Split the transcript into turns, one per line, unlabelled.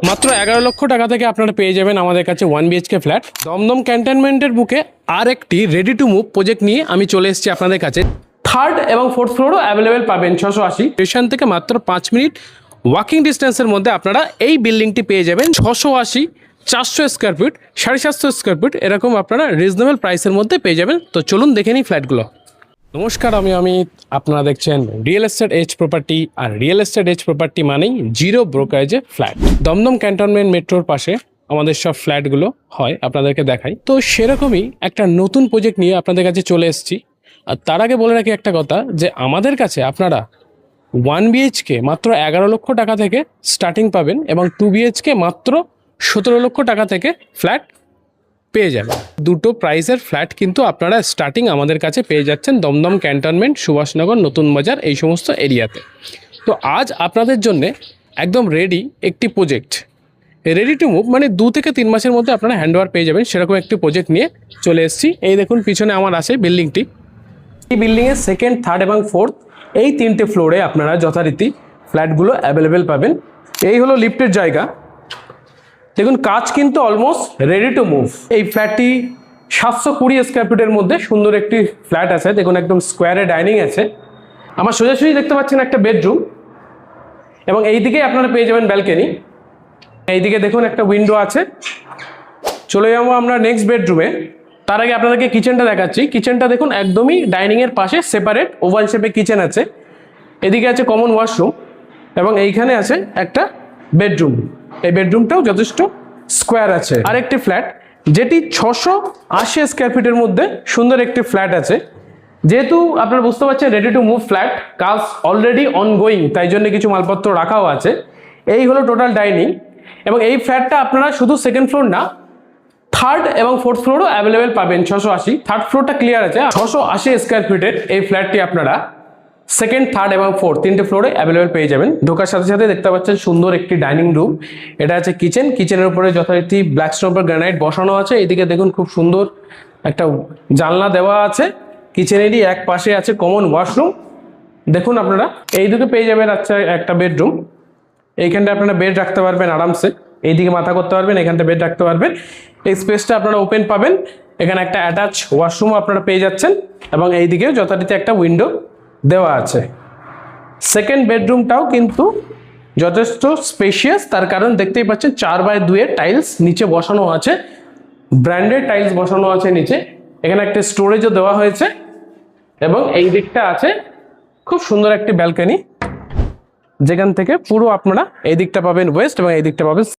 মাত্র 11 লক্ষ টাকা থেকে আপনারা পেয়ে যাবেন আমাদের কাছে 1 বিএইচকে ফ্ল্যাট। দমদম ক্যান্টনমেন্টের বুকে আর একটি রেডি টু মুভ প্রজেক্ট নিয়ে আমি চলে এসেছি আপনাদের কাছে। থার্ড এবং ফোর্থ ফ্লোরও অ্যাভেলেবেল পাবেন। 680 স্টেশন থেকে মাত্র 5 মিনিট ওয়াকিং ডিস্টেন্সের মধ্যে আপনারা এই বিল্ডিংটি পেয়ে যাবেন। 680, 400 স্কোয়ার ফিট, 750 স্কোয়ার ফিট, এরকম আপনারা রিজনেবল প্রাইসের মধ্যে পেয়ে যাবেন। তো চলুন দেখে নিই ফ্ল্যাটগুলো। নমস্কার, আমি অমিত। আপনারা দেখছেন রিয়েল এস্টেট এজ প্রপার্টি। আর রিয়েল এস্টেট এজ প্রপার্টি মানেই জিরো ব্রোকারেজে ফ্ল্যাট। দমদম ক্যান্টনমেন্ট মেট্রোর পাশে আমাদের সব ফ্ল্যাটগুলো হয়, আপনাদেরকে দেখাই। তো সেরকমই একটা নতুন প্রজেক্ট নিয়ে আপনাদের কাছে চলে এসেছি। আর তার আগে বলে রাখি একটা কথা, যে আমাদের কাছে আপনারা 1 বিএইচকে মাত্র 11 লক্ষ টাকা থেকে স্টার্টিং পাবেন এবং 2 বিএইচকে মাত্র 17 লক্ষ টাকা থেকে ফ্ল্যাট পেয়ে যাবেন। দুটো প্রাইসের ফ্ল্যাট কিন্তু আপনারা স্টার্টিং আমাদের কাছে পেয়ে যাচ্ছেন দমদম ক্যান্টনমেন্ট, সুভাষনগর, নতুন বাজার, এই সমস্ত এরিয়াতে। তো আজ আপনাদের জন্য একদম রেডি একটি প্রজেক্ট, রেডি টু মুভ, মানে 2 থেকে 3 মাসের মধ্যে আপনারা হ্যান্ডওভার পেয়ে যাবেন, সেরকম একটি প্রজেক্ট নিয়ে চলে এসেছি। এই দেখুন পিছনে আমার আছে বিল্ডিংটি। এই বিল্ডিংয়ের সেকেন্ড, থার্ড এবং ফোর্থ এই 3টে ফ্লোরে আপনারা যথারীতি ফ্ল্যাটগুলো অ্যাভেলেবেল পাবেন। এই হলো লিফটের জায়গা। দেখুন কাজ কিন্তু অলমোস্ট রেডি টু মুভ। এই ফ্ল্যাটটি 720 স্কোয়ার ফিটের মধ্যে সুন্দর একটি ফ্ল্যাট আছে। দেখুন একদম স্কোয়ারে ডাইনিং আছে। আমার সোজাসুজি দেখতে পাচ্ছেন একটা বেডরুম, এবং এইদিকে আপনারা পেয়ে যাবেন ব্যালকনি। এইদিকে দেখুন একটা উইন্ডো আছে। চলে যাবো আমরা নেক্সট বেডরুমে। তার আগে আপনাদেরকে কিচেনটা দেখাচ্ছি। কিচেনটা দেখুন একদমই ডাইনিংয়ের পাশে সেপারেট ওভাল শেপে কিচেন আছে। এদিকে আছে কমন ওয়াশরুম এবং এইখানে আছে একটা বেডরুম। এই বেডরুমটাও যথেষ্ট স্কোয়ার আছে। আরেকটি ফ্ল্যাট যেটি 680 স্কোয়ার ফিটের মধ্যে সুন্দর একটি ফ্ল্যাট আছে। যেহেতু আপনারা বুঝতে পারছেন রেডি টু মুভ ফ্ল্যাট, কাজ অলরেডি অনগোয়িং, তাই জন্য কিছু মালপত্র রাখাও আছে। এই হলো টোটাল ডাইনিং। এবং এই ফ্ল্যাটটা আপনারা শুধু সেকেন্ড ফ্লোর না, থার্ড এবং ফোর্থ ফ্লোরও অ্যাভেলেবেল পাবেন। 680, থার্ড ফ্লোরটা ক্লিয়ার আছে। 680 স্কোয়ার ফিটের এই ফ্ল্যাটটি আপনারা সেকেন্ড, থার্ড এবং ফোর্থ 3টে ফ্লোরে অ্যাভেলেবেল পেয়ে যাবেন। ঢোকার সাথে সাথে দেখতে পাচ্ছেন সুন্দর একটি ডাইনিং রুম। এটা আছে কিচেন। কিচেনের উপরে যথারীতি ব্ল্যাক স্টোন গ্রানাইট বসানো আছে। এইদিকে দেখুন খুব সুন্দর একটা জানলা দেওয়া আছে। কিচেনেরই এক পাশে আছে কমন ওয়াশরুম। দেখুন আপনারা এইদিকে পেয়ে যাবেন আচ্ছা একটা বেডরুম। এইখানটা আপনারা বেড রাখতে পারবেন আরামসে। এইদিকে মাথা করতে পারবেন, এখানটা বেড রাখতে পারবেন। এই স্পেসটা আপনারা ওপেন পাবেন। এখানে একটা অ্যাটাচ ওয়াশরুম আপনারা পেয়ে যাচ্ছের এবং এইদিকেও যথারীতি একটা উইন্ডো দেওয়া আছে। সেকেন্ড বেডরুমটাও কিন্তু যথেষ্ট স্পেশিয়াস, তার কারণ দেখতেই পাচ্ছেন 4x2 এর টাইলস নিচে বসানো আছে, ব্র্যান্ডেড টাইলস বসানো আছে নিচে। এখানে একটা স্টোরেজও দেওয়া হয়েছে এবং এই দিকটা আছে খুব সুন্দর একটি ব্যালকনি, যেখান থেকে পুরো আপনারা এই দিকটা পাবেন ওয়েস্ট এবং এই দিকটা পাবেন